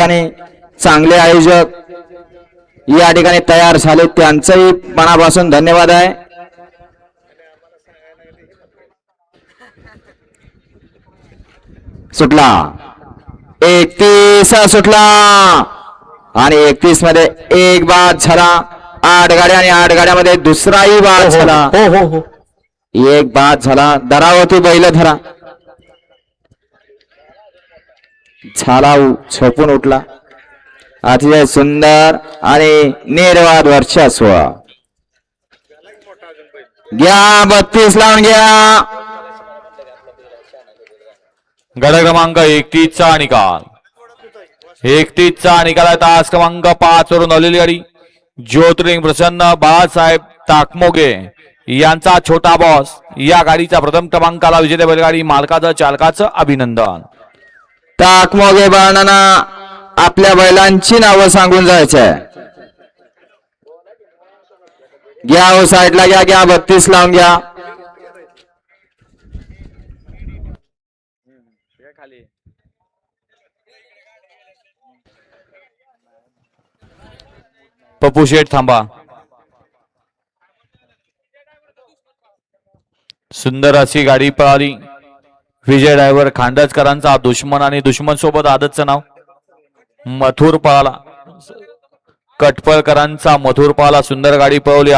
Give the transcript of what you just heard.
आणि चांगले आयोजक या ठिकाणी तयार झाले, त्यांचंही मनापासून धन्यवाद आहे. सुटला 31 सुटला आणि 31 मध्ये एक बाद झाला. 8 गाड्या आणि 8 गाड्यामध्ये दुसराही बाद झाला. हो हो हो एक बाद झाला. धरावती बैल धरा झाला, झोपून उठला. अतिशय सुंदर आणि निर्वाद वर्चस्व. घ्या 32 लावून घ्या. गड क्रमांक 31 चा निकाल. 31 चा निकाल. तास क्रमांक 5 वरून आलेली गाडी ज्योतिर्लिंग प्रसन्न बाळासाहेब ताकमोगे यांचा छोटा बॉस या गाडीचा प्रथम क्रमांकाला विजेते बैलगाडी मालकाचं चालकाचं अभिनंदन. ताकमोगे बाळांना आपल्या बैलांची नावं सांगून जायचंय. घ्या हो साईडला घ्या. घ्या 32 लावून घ्या. पप्पू शेठ थांबा. सुंदर अशी गाडी पळाली. विजय ड्रायव्हर खांडजकरांचा दुश्मन आणि दुश्मन सोबत आदतचं नाव मथुर पळाला. कटपळकरांचा मथुर पळाला. सुंदर गाडी पळवली.